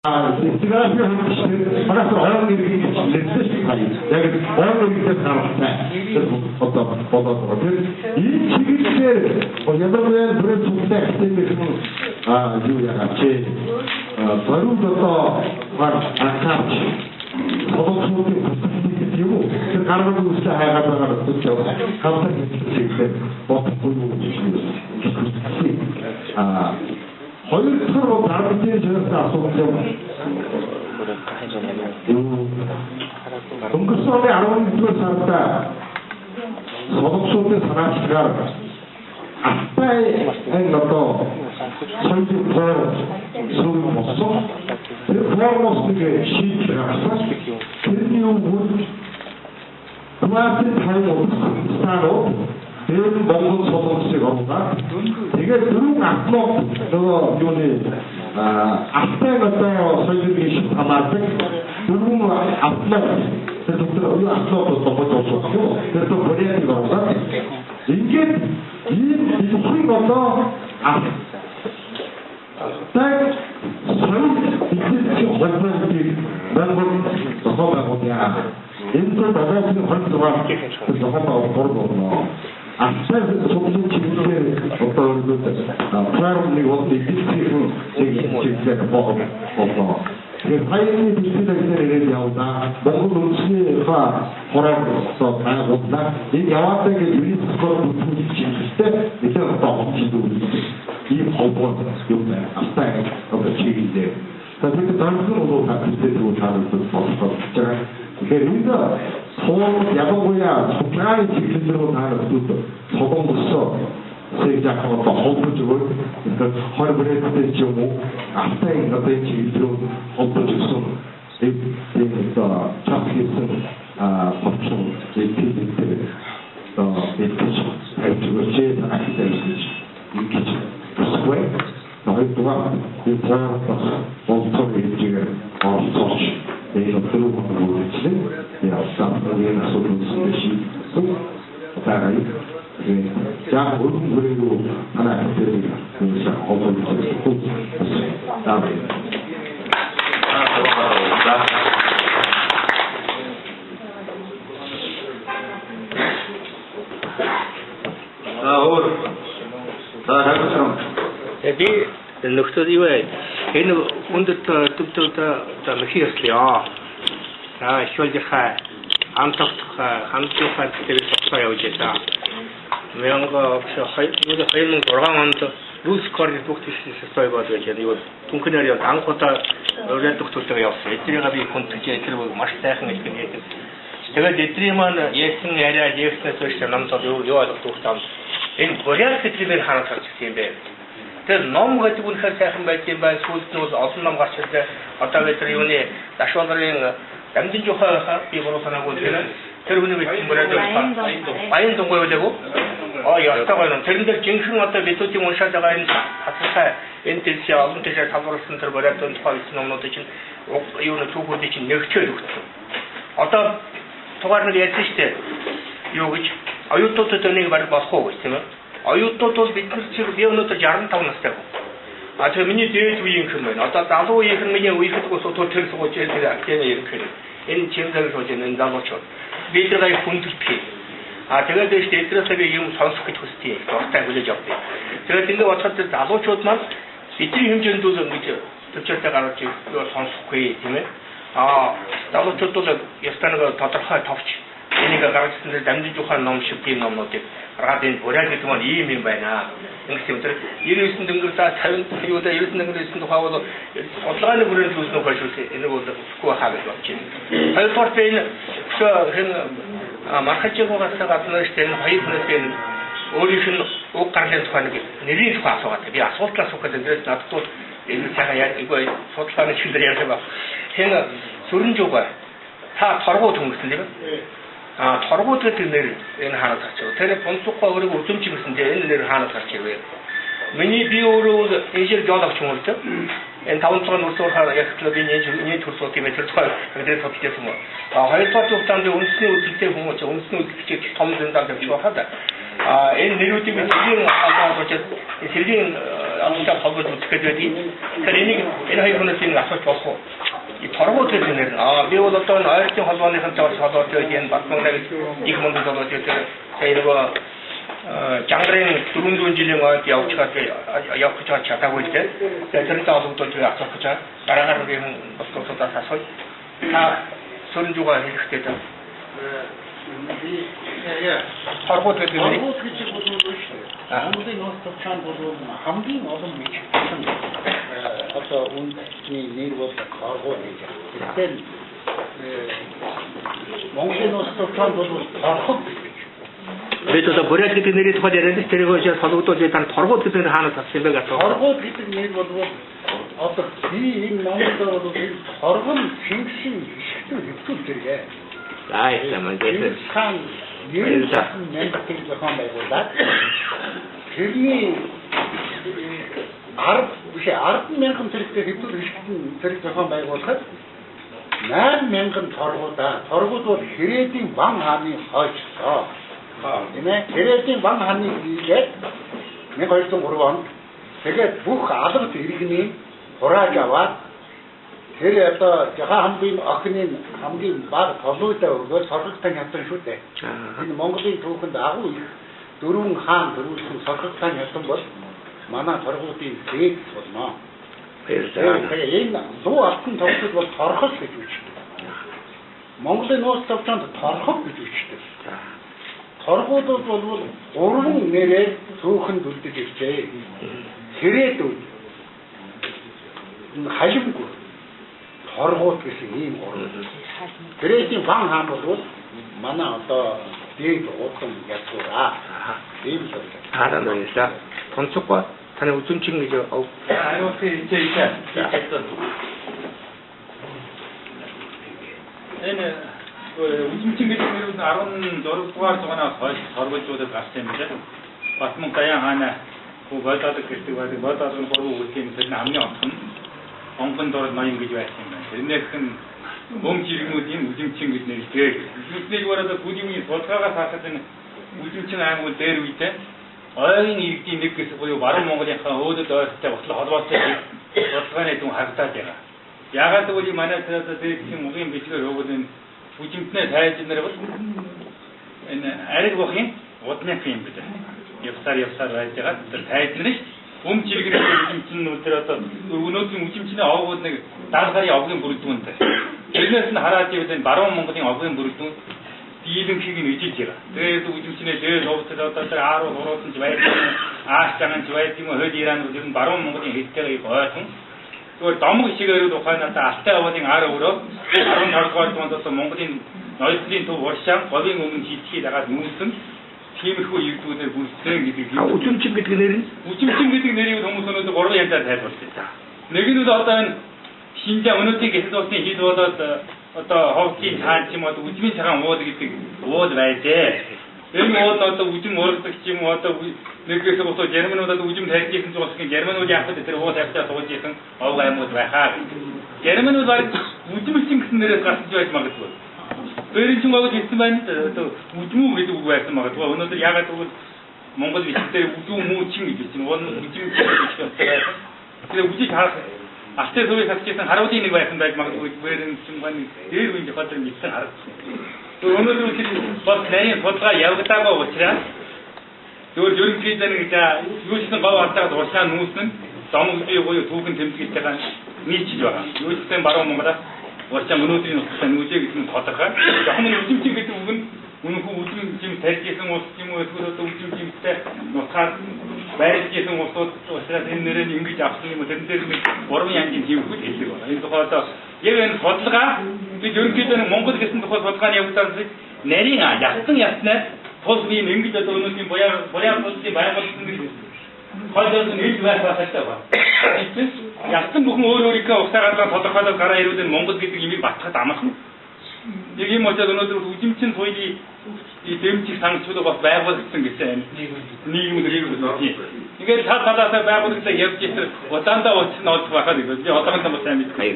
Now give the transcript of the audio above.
Сега би манайх орон иргэн хэлсэн шүү дээ. Яг орон иргэн хаалтай. Одоо энэ чиглэлээр ядуу бүрэн цугтай системийн юу яагаад чи зориуд одоо анхаарч одоохондын бүсгүйд юм уу? Тэр гаргаж үзлээ хайгаад байгаа зүйл хамтар хэлсэн бодохгүй юу? Хоёр дахь гаргалтын зэрэг асуудал юм. Өнгөрсөн оны 11-р сард солонгосуудын санаачлагаар Алтай энэ одоо соёлын форум болсон. Тэр форумоос нэг шийдэл гарсан. Тэрний үгээр Туаатын тайван станууд тэр Монгол солонгосыг оруулаад тэгээд дөрвөн автомат нөгөө юуны Алтай одоо соёлын шин хамаардаг дөрвөн автомат тэр доктор автомат болчихсон. Тэр доктор Кореяг оруулаад ингээд ийм дэлхийн одоо Алтай соёл эзэлчих холбоотыг Монгол зохион байгуулалт яа. Энэ бол одоогийн 26 зохион байгуулалт болно. Алтай соёлын чиглэлээр одоо форумыг одоо эзэлчих чиглэлээр болно. Тэгээд хоёрын дэлгэцээр ирээд явна. Монгол үндэсний хороор одоо байгууллаа. Энэ яваатай гэж юнеско бүтэц чиглэлтэй нэгэн одоо хэмжиж ийм холбоо юм байна. Алтай одоо чиглэлээр. Тэгээд дансан бол хаттай зүйл харуулж болох гэж. Тэгэхээр энэ суулт ягууя цуглааны чиглэлээр харуулж солонгосоо Сега одоо холбож өгөөд ингээд 20 брэдтэй ч юм уу Алтай одоо чиглэлээр холбож өгсөн энэ одоо чат хийсэн болчихсон зүйлтэй одоо мэдээж хайчгүй танахтай ингэж бүсгүй хоёрдугаар энэ форумс болцоо хийгээ оролцож энэ өдрөө бүгдчлээ яасан энэ асуудлыг шийдсэн байгаа яг өөрөөр хаана хэлэх юм шиг холбоотой би нөхцөл юу вэ? Энэ хүндэт төвдөө мэхийслээ. За шүүлжихаа амтахтаа хамтдаа тэр тогтоо явж байгаа. Мянга 2006 онд Рус корнер бүгдээс сойгоод байж байгаа. Түнхнээр анх удаа өрөө төгтөлтөөр явсан. Эдрийг би хүндэж тэр маш сайхан их гэдэг. Тэгээд эдрийн маань яасан яриа яснаас биш намтал юу ойлгох тань. Энэ Кореяг хэтрээр харах хэрэгтэй юм бэ. Тэр ном гэдэг үнэхээр сайхан байж юм байна. Сүүлд нь олон ном гарч ирлээ. Одоо бид тэр юуны Дашвалрын Дамжин жохоо би бороо санаагүй тэр хүний бичсэн мөрөд баян дунгой байлаагүй. Ястагаа нэ тэрэн дээр жинхэнэ одоо бидүүдийн уншаад байгаа энэ хатсаа энэ тийш олон тийш тавруулсан тэр мөрөд тухай номнууд чинь юуны түүхүүд чинь нэгчээд өгсөн. Одоо тугаар нь ярьсан шүү дээ. Юу гэж оюутнуудад энийг барь болох уу гэж тийм ээ. Оюутнууд бол бид нар чинь би өнөөдөр 65 настай. Тэр миний дээд үеийн юм байна. Одоо 70 үеийнх нь миний үеийнх нь сууж тэр сууж тэр активны юм хэрэг. Энэ чимдэг сууж энэ залуучууд. Би тэрийг хүндэлдэг. Тэгээд дэвтрээс би юм сонсох гэж хүсдэг. Дуртай хүлээж авдаг. Тэгээд ингэ бодоход залуучууд маань бидний хэмжээнд үл ингэж төвчөртэй гарч сонсохгүй тийм ээ. Залуучууд бол ястанаг тодорхой товч энийг гаргасан дээр дамжиж ухаан ном шиг тийм номнуудыг гаргаад энэ Корея гэдэг маань ийм юм байна. Ингэж юм тэр 99 дөнгөрлөө 50 юу да 99 дөнгөрлөөсөн тухай бол судалгааны хүрээнд үүснэ хойшуулсан. Энийг бол үсгүй хаа гэж бодож байна. Хоёрдугаар энэ мархажигаас гадна штэ энэ хоёр хүнээс энэ өөрийнх нь уг гарлын тухай нэг нэрийн тухай асуугаад би асуултаа асуух гэдэг дээрээс надад бол энэ цагаа яг үгүй судалгааны чиглэлээр ярьж байгаа. Энэ сүрэн жугаа та торгууд хүмүүсэн тийм ээ. Торгууд гэдэг нэр энэ хаанаас гарч ирв. Тэр бонцохоо өөрийгөө үзэмж юмсэн дээ энэ нэр хаанаас гарч ирв. Миний би өөрөө инженер жолооч юм уу. Энэ 500 нүсээр хараа яг л би нэг төрсөө тийм тэр тухай гэдэг тодлож юм. Хоёрдугаар хугацаанд үндэсний үзэлтэй хүмүүс үндэсний үзэлтэй том зэндаанд явж байхад энэ нэрүүдийг сэргийн албан сэргийн албан холбоод үзэхэд байдаг. Тэгэхээр энэ хоёр хүнээс энэ асууж болох уу? И торгууд гэдэг нэр нь би бол одоо энэ ойролцоогын холбооныхын цаас холбоод энэ Батмангай гэж их мөнгө болоод тэгээд нөгөө Жангарын 400 жилийн ойд явж гэж чадаагүй дээ. Тэгээд тэрнээ олгодод асуух гэж дараагаар нэг босгосоодаас асууя. Сөрөн зүгөө хэлэхдээ дээ. Торгууд гэдэг нь хамгийн нөөцөд чанд бол хамгийн олон мэж одоо үндэсний нэр бол торгууд гэж. Тэгэхээр Монголын нөөцөд чанд бол торгууд гэж. Тэгээд одоо буряд гэдэг нэрийн тухайд яриад тэрийг очиж солигдуулж байгаа торгууд гэдэг нь хаанаас авсан бэ гэж асуув. Торгууд гэдэг нэр бол одоо би энэ Монголд бол торгон шингсэн ишгтэн хэвтүүл зэрэг. Яасан гэдэг. Хан ер нь нэмэгдэх зохион байгуулаад тэрний 10,000 зэрэгтэй хэвтүүл ишгтэн зэрэг зохион байгуулахад 8,000 торгууд бол Хэрээдийн Ван хааны хойчлоо. Хэрээдийн Ван хааны хийгээд 1203 онд тэгээд бүх алгад иргэний хурааж аваад тэр одоо хамгийн охины хамгийн бага толгойтой өгөөд соргогтан хятад шүү дээ. Энэ Монголын түүхэнд агуу их дөрвөн хаан дөрвөлсөн соргогтан хятад бол манай торгуудын дээд болно. Тэгээд энэ луу алтан тогтод бол торхол гэж үгчдэг. Монголын нууц товчонд торхол гэж үгчдэг. Торгуудууд бол гурван нэрээр түүхэнд үлдэж иржээ. Хэрээдүүд халимгүй торгууд гэсэн ийм гурван. Хэрээдийн Ван хаан бол манай одоо дээд удам язгуураа. ийм л байна. Хараад байна. Тонцоггүй таны үзүнчин гэж аюулгүй ичээ. Энэ үзмчин гэдэг нэрүүд 16 дугаар зуунаас хойш торгуулжуудад гарсан юм байна. Батмангай хаана бодоод гэдэг байдаг. Бодоод нь гурван үлгийн тэр хамгийн онцгой нь онгон дор ноён гэж байсан юм байна. Тэрнээхэн бөмж иргэнүүдийн үзмчин гэж нэртэй. Үзмчнийг бараад бүдимийн судалгаагаас харахад энэ үзмчин аймагуул дээр үйтэй ойрын иргэдийн нэг хэсэг буюу баруун Монголынхаа өөдөд ойртой батлах холбоотой судалгааны дүн харагдаад байна. Яагаад гэвэл манай тэрээс тийм угийн бичгээр өгөөд энэ бүжимтнээ тайлбар бол энэ ариг бохын уднах юм бид. Явсаар байж байгаа. Тэр тайлбар нь бөмж иргэнүүдийн үзмчин өдөр одоо өнөөдрийн үзмчний овгууд нэг 70 гаруй овгийн бүрэлдэхүүнтэй. Тэрнээс нь хараад ивэл энэ баруун Монголын овгийн бүрэлдэхүүн дийлэнхийг нь ижиж байгаа. Тэгээд үзмчнээ дээр ловцод одоо тэр ааруу хуруусан ч байдаг, ааш цагаан ч байдаг юм хойд Иран үл нь баруун Монголын хэдтэйг ойрхон. Тэгвэл домог шигээр ухаанаас алтай аваадын аар өрөө 15 дугаар зуунд одоо Монголын ноёлын төв уршаа говийн өмнө хилчгийг дагаад нүүсэн тиймэрхүү иргэдүүдээр бүрдсэн гэдэг. Үзүнчин гэдэг нэр нь үзүнчин гэдэг нэрийг хүмүүс өнөөдөр 3 янзаар тайлбарласан. Нэг нь одоо энэ Шинжаа өнөөдрийн гэсэл усны хил болоод одоо ховгийн цаан ч юм уу үзмийн цагаан уул гэдэг уул байжээ. Энэ уул одоо үзм өөрсдөг ч юм уу одоо нэгээс босоо Германуудад үзм тарихын зурсгийн Германуудын ахад тэр уул тавьчаа суулж исэн овг аймууд байхаа. Германууд баг үзмчин гэсэн нэрээр гарч байж магадгүй. Бэрийн гоод хэлсэн байна одоо үзмүү гэдэг үг байсан магадгүй. Өнөөдөр ягаад гэвэл Монгол бичгээр үзм чин гэж хэлсэн. Уул үзм гэж байна. Тэр үзийг харах Алтай сувыг хасчихсан харуулын нэг байсан байж магадгүй бэрийн чинь дээр үеийн хатар мэдсэн харагдсан. Өнөөдөр тэр бол нарийн судалгаа явагдаагүй учраас зөвхөн ерөнхийдөө нэг юусэн гов алтаад уршаа нүүсэн домог бие буюу түүхэн тэмцэгтэй байгаа нийцж байгаа. Юусэн баруун Монголоос уршаа өнөөдрийн нутагт нүүжээ гэдэг нь тодорхой. Жохон үзмчин гэдэг үг нь үнэхээр үзмчин тарьжсэн улс юм уу эсвэл одоо үзмчинтэй нутгаар байрлажсэн улсууд учраас энэ нэрээр ингэж авсан юм уу тэрэн дээр нэг 3 янгийн хэвхүүд хэлдэг байна. Энэ тухайд яг энэ судалгаа бид ерөнхийдөө Монгол гэсэн тухай судалгааны явагдсан нарийн яснаар тус би ингэж одоо өнөөдрийн буяа улсын байгуулсан гэж хойдоос нь ил байхаа хэрэгтэй байна. Ястан бүхэн өөрийнхөө угсаагаар тодорхойлоод гараа ирүүлэн Монгол гэдэг имийг батхад амархан. Нэг юм учраас өнөөдөр үзмчин соёлын дэмжих саналчлал бас байгуулагдсан гэсэн нийгэмд хэрэгжүүлсэн. Ингээд цааталаасаа байгуулагдсан явж ирсэн удаандаа уучсан олж байхад би одоохондоо сайн мэдгүй.